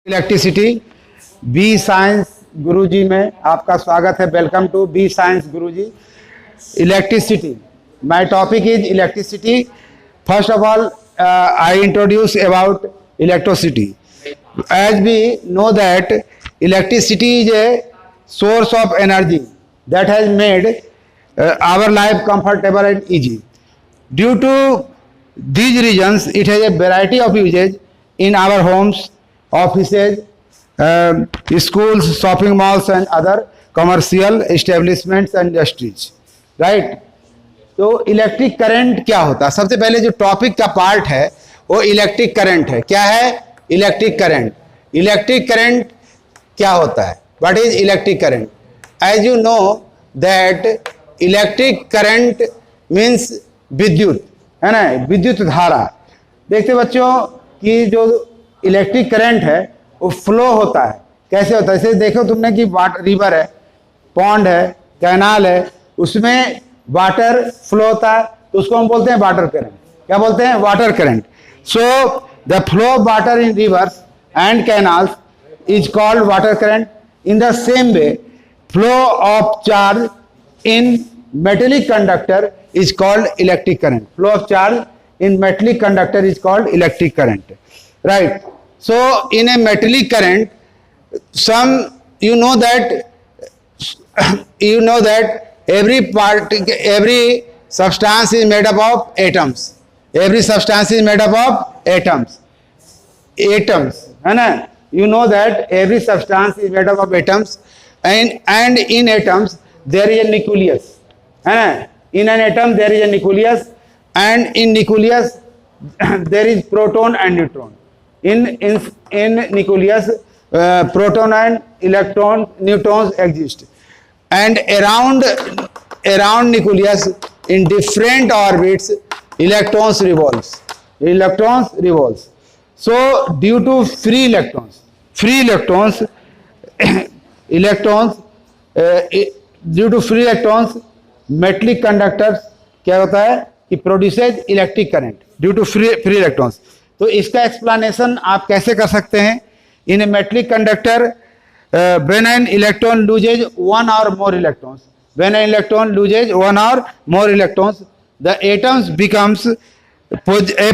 Electricity B science गुरुजी में आपका स्वागत है। Welcome to B science Guruji. Electricity, my topic is electricity. First of all I introduce about electricity. As we know that electricity is a source of energy that has made our life comfortable and easy. Due to these reasons, it has a variety of uses in our homes, offices, schools, shopping malls and other commercial establishments and industries. Right? तो electric current क्या होता है? सबसे पहले जो topic का part है वो इलेक्ट्रिक करंट है। क्या है? Electric current. इलेक्ट्रिक करंट क्या होता है? What is electric current? As you know that electric current means विद्युत, है ना, विद्युत धारा। देखते बच्चों कि जो इलेक्ट्रिक करंट है वो फ्लो होता है। कैसे होता है? जैसे देखो तुमने कि रिवर है, पॉन्ड है, कैनाल है, उसमें वाटर फ्लो होता है तो उसको हम बोलते हैं वाटर करंट। क्या बोलते हैं? Water current. So the flow of water in reverse and canals is called water current. In the same way, flow of charge in metallic conductor is called electric current. Flow of charge in metallic conductor is called electric current. Right? So, in a metallic current, you know that every substance is made up of atoms. Every substance is made up of atoms. Atoms, है ना? You know that every substance is made up of atoms, and in atoms there is a nucleus, है ना? In an atom there is a nucleus, and in nucleus there is proton and neutron. In nucleus proton and neutrons exist, and around nucleus in different orbits electrons revolves. So due to free electrons metallic conductors क्या होता है कि produces electric current due to free electrons. तो इसका explanation आप कैसे कर सकते हैं? In a metallic conductor, when an electron loses one or more electrons, the atoms becomes a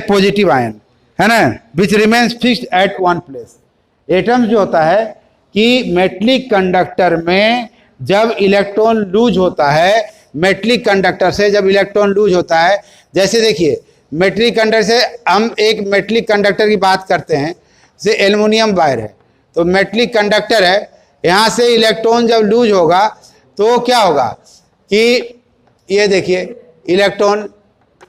positive ion, है ना, which remains fixed at one place. Atom जो होता है कि मेटलिक कंडक्टर में जब इलेक्ट्रॉन लूज होता है, मेटलिक कंडक्टर से जब इलेक्ट्रॉन लूज होता है, जैसे देखिए मेटलिक कंडक्टर से हम एक मेटलिक कंडक्टर की बात करते हैं, जैसे एल्युमिनियम वायर है तो मेटलिक कंडक्टर है, यहाँ से इलेक्ट्रॉन जब लूज होगा तो क्या होगा कि ये देखिए इलेक्ट्रॉन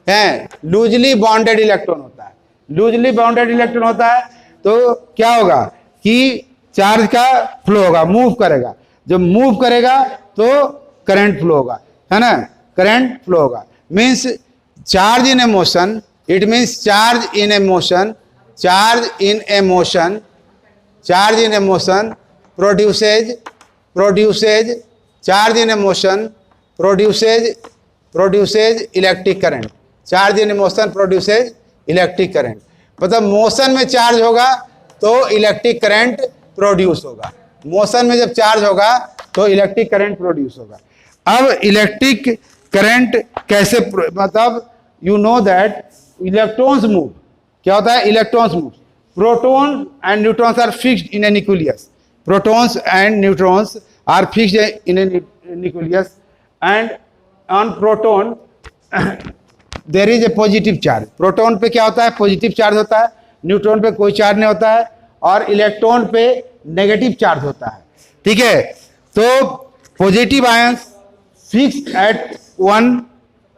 है, लूजली बॉन्डेड इलेक्ट्रॉन होता है. लूजली बाउंडेड इलेक्ट्रॉन होता है तो क्या होगा कि चार्ज का फ्लो होगा, मूव करेगा. जब मूव करेगा तो करंट फ्लो होगा, है ना, करंट फ्लो होगा. Means charge in A motion, it means charge in A motion produces electric current. Charge in A motion produces electric current. मतलब मोशन में चार्ज होगा तो इलेक्ट्रिक करंट प्रोड्यूस होगा. मोशन में जब चार्ज होगा तो इलेक्ट्रिक करंट प्रोड्यूस होगा. अब इलेक्ट्रिक करंट कैसे, मतलब you know that electrons move. क्या होता है? Electrons move. Proton and neutrons are fixed in a nucleus. Protons and neutrons are fixed in a nucleus, and on proton there is a positive charge. Proton पे क्या होता है? Positive charge होता है. Neutron पे कोई चार्ज नहीं होता है, और इलेक्ट्रॉन पे नेगेटिव चार्ज होता है. ठीक है, तो positive ions fixed at one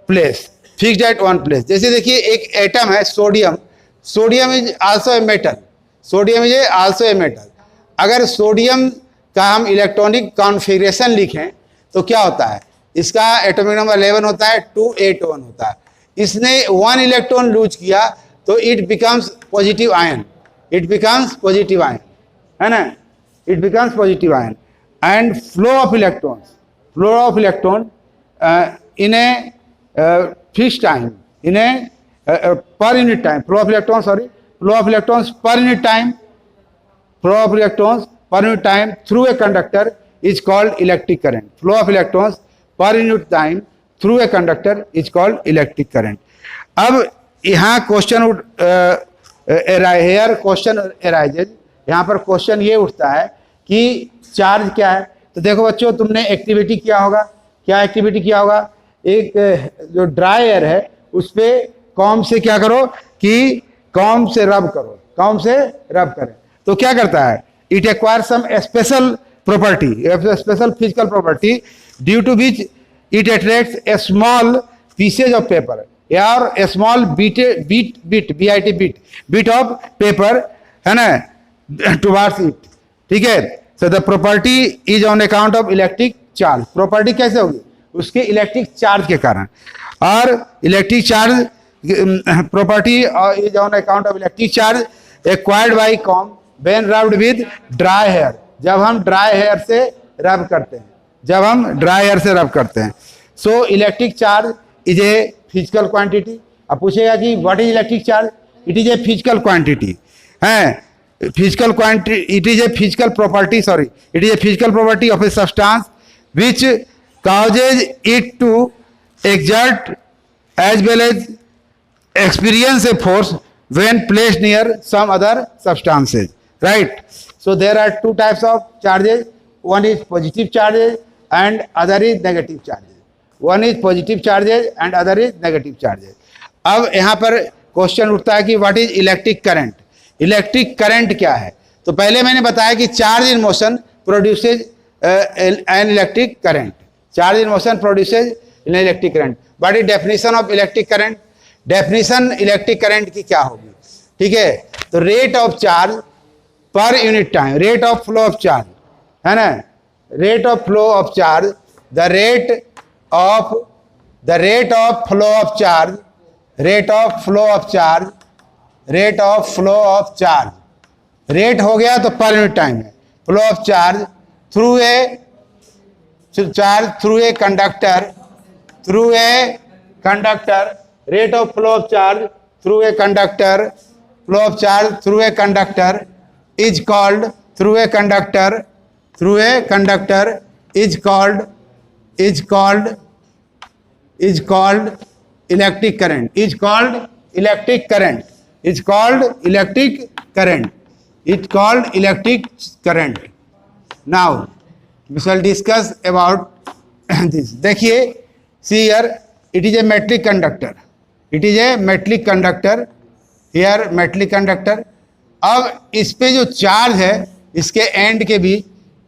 place. जैसे देखिए एक एटम है sodium. Sodium is also a metal. अगर सोडियम का हम इलेक्ट्रॉनिक कॉन्फ़िगरेशन लिखें तो क्या होता है? इसका एटॉमिक नंबर 11 होता है, 281 होता है. इसने वन इलेक्ट्रॉन लूज किया तो इट बिकम्स पॉजिटिव आयन, है ना, it becomes positive ion. And flow of electron in a fixed time, in A per unit time, flow of electrons per unit time flow of electrons per unit time through a conductor is called electric current. Flow of electrons per unit time through a conductor is called electric current. अब यहाँ question arises, यहाँ पर question ये उठता है कि charge क्या है। तो देखो बच्चों, तुमने एक्टिविटी किया होगा, क्या एक्टिविटी किया होगा, एक जो ड्राई एयर है उस पर कॉम्ब से क्या करो कि कॉम्ब से रब करो, कॉम्ब से रब करें तो क्या करता है, it acquire some special property, special physical property due to which it attracts a small pieces of paper और a small bit of paper, है ना, टुवार्ड्स इट। ठीक है, so the property is on account of electric charge. Property कैसे होगी, उसके electric charge के कारण। और electric charge property is on account of electric charge acquired by comb when rubbed with dry hair। जब हम ड्राई हेयर से रब करते हैं, जब हम ड्राई हेयर से रब करते हैं। So electric charge is a physical quantity. अब पूछेगा कि what is electric charge, it is a physical quantity, है physical quantity, it is a physical property, sorry, it is a physical property of a substance which causes it to exert as well as experience a force when placed near some other substances, right? So there are two types of charges, one is positive charges and other is negative charges, one is positive charges and other is negative charges। अब यहाँ पर question उठता है कि what is electric current. Electric current क्या है, तो पहले मैंने बताया कि charge in motion produces an electric current, charge in motion produces an electric current. What is definition of electric current, definition electric current की क्या होगी, ठीक है, तो rate of charge per unit time, rate of flow of charge, है ना, rate of flow of charge, the rate of flow of charge, rate of flow of charge, rate of flow of charge, rate हो गया तो per unit time है, flow of charge through a conductor, through a conductor, rate of flow of charge through a conductor, flow of charge through a conductor is called, through a conductor is called electric current, is called electric current, is called electric current, it's called electric current। Now we shall discuss about this। देखिए, see here, it is a metallic conductor, it is a metallic conductor, here metallic conductor. अब इस पे जो charge है इसके and के बीच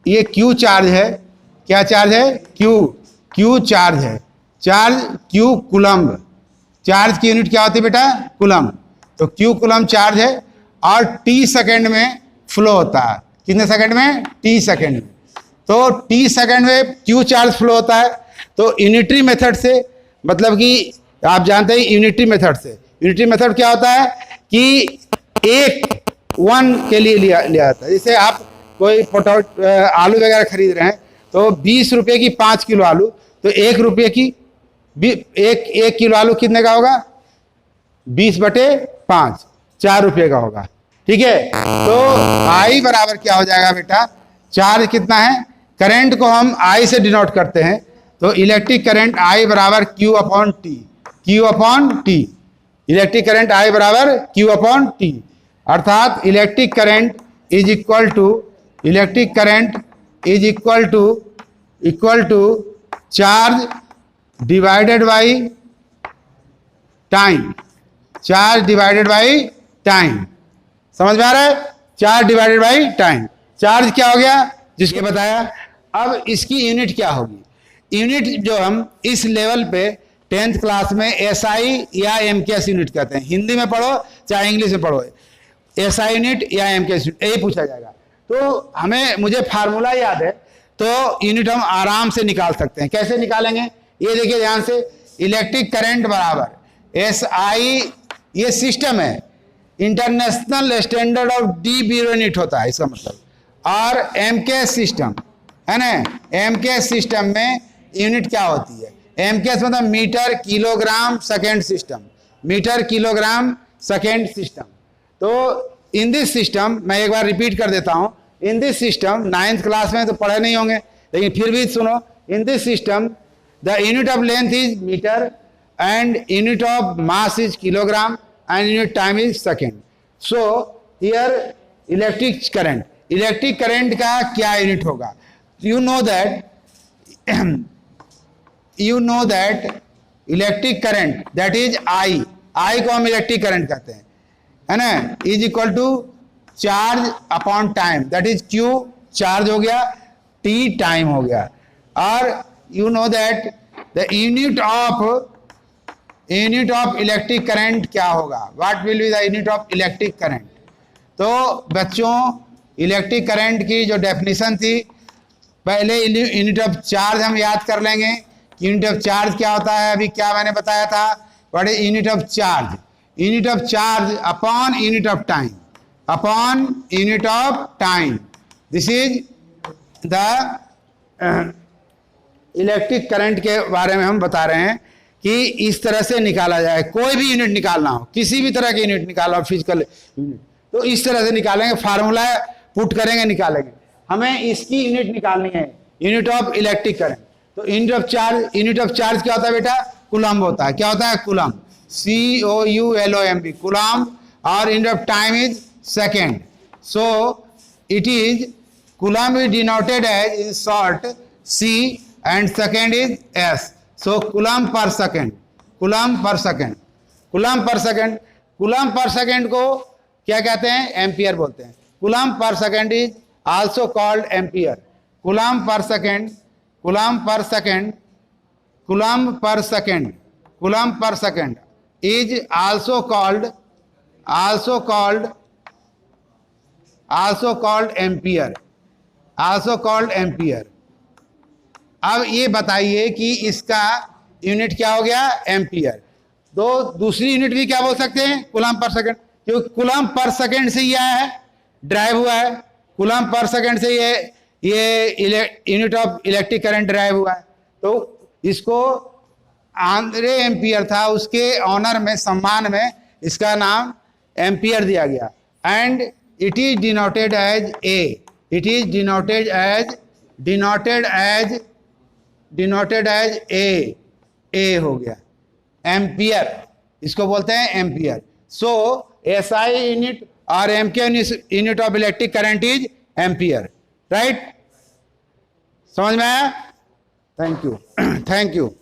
ये Q charge है, क्या चार्ज है, क्यू चार्ज है, चार्ज क्यू कुलम्ब, चार्ज की यूनिट क्या होती है बेटा, कुलम्ब, तो क्यू कुलम्ब चार्ज है और टी सेकेंड में फ्लो होता है, कितने सेकेंड में, टी सेकेंड में, तो टी सेकेंड में क्यू चार्ज फ्लो होता है। तो यूनिटरी मेथड से, मतलब कि आप जानते हैं यूनिटरी मेथड से, यूनिटरी मेथड क्या होता है कि एक वन के लिए लिया जाता है। जैसे आप कोई आलू वगैरह खरीद रहे हैं तो 20 रुपये की 5 किलो आलू, तो 1 रुपये की एक किलो आलू कितने का होगा, 20/5, 4 रुपये का होगा। ठीक है, तो आई बराबर क्या हो जाएगा बेटा, चार्ज कितना है, करंट को हम आई से डिनोट करते हैं, तो इलेक्ट्रिक करंट आई बराबर Q upon T, Q upon T, electric current I बराबर क्यू अपॉन टी, अर्थात electric current is equal to, electric current is equal to charge divided by time, charge divided by time, समझ में आ रहा है, charge divided by time. Charge क्या हो गया जिसके बताया। अब इसकी यूनिट क्या होगी, यूनिट जो हम इस लेवल पे 10th क्लास में एसआई या एमकेएस यूनिट कहते हैं, हिंदी में पढ़ो चाहे इंग्लिश में पढ़ो, एसआई यूनिट या एमकेएस यूनिट यही पूछा जाएगा। तो मुझे फार्मूला याद है, तो यूनिट हम आराम से निकाल सकते हैं। कैसे निकालेंगे, ये देखिए ध्यान से, इलेक्ट्रिक करंट बराबर एसआई, ये सिस्टम है, international standard of D bureau unit होता है इसका मतलब, और एमकेएस सिस्टम है ना, एमकेएस सिस्टम में यूनिट क्या होती है, एमकेएस मतलब metre kilogram second system, metre kilogram second system. तो इन दिस सिस्टम, मैं एक बार रिपीट कर देता हूं, इन दिस सिस्टम, 9th क्लास में तो पढ़े नहीं होंगे, लेकिन फिर भी सुनो, in this system the unit of length is metre and unit of mass is kilogram and unit time is second. So here electric current का क्या यूनिट होगा? You know that electric current that is I को हम electric current कहते हैं, है ना, is equal to charge upon time, that is Q charge हो गया, टी टाइम हो गया. और you know that the unit of electric current क्या होगा? What will be the unit of electric current? तो बच्चों, इलेक्ट्रिक करंट की जो डेफिनेशन थी, पहले यूनिट ऑफ चार्ज हम याद कर लेंगे. यूनिट ऑफ चार्ज क्या होता है? अभी क्या मैंने बताया था, what is unit of charge? Unit of charge upon unit of time, upon unit of time. This is the electric current के बारे में हम बता रहे हैं कि इस तरह से निकाला जाए. कोई भी यूनिट निकालना हो, किसी भी तरह की यूनिट निकालना हो, फिजिकल यूनिट, तो इस तरह से निकालेंगे, फार्मूला पुट करेंगे, निकालेंगे. हमें इसकी यूनिट निकालनी है, यूनिट ऑफ इलेक्ट्रिक करंट. तो यूनिट ऑफ चार्ज क्या होता है बेटा? कूलम्ब होता है. क्या होता है? Coulomb, COULOMB, coulomb. और unit of time is second. So it is coulomb is denoted as in short C and second is S. So coulomb per second, coulomb per second, coulomb per second, coulomb per second को क्या कहते हैं? Ampere बोलते हैं. coulomb per second is also called ampere. coulomb per second, coulomb per second, coulomb per second, coulomb per second is also called ampere, also called ampere. अब ये बताइए कि इसका यूनिट क्या हो गया? एम्पियर. तो दूसरी यूनिट भी क्या बोल सकते हैं? कूलम्ब पर सेकंड, क्योंकि कूलम्ब पर सेकंड से ये आया है, ड्राइव हुआ है. कूलम्ब पर सेकंड से ये unit of electric current drive हुआ है. तो इसको आंद्रे एम्पियर था, उसके ऑनर में, सम्मान में इसका नाम एम्पियर दिया गया. And it is denoted as A, it is denoted as A हो गया, एम्पियर. इसको बोलते हैं एम्पियर. सो SI यूनिट और ampere unit of electric current is ampere. Right? समझ में आया? Thank you.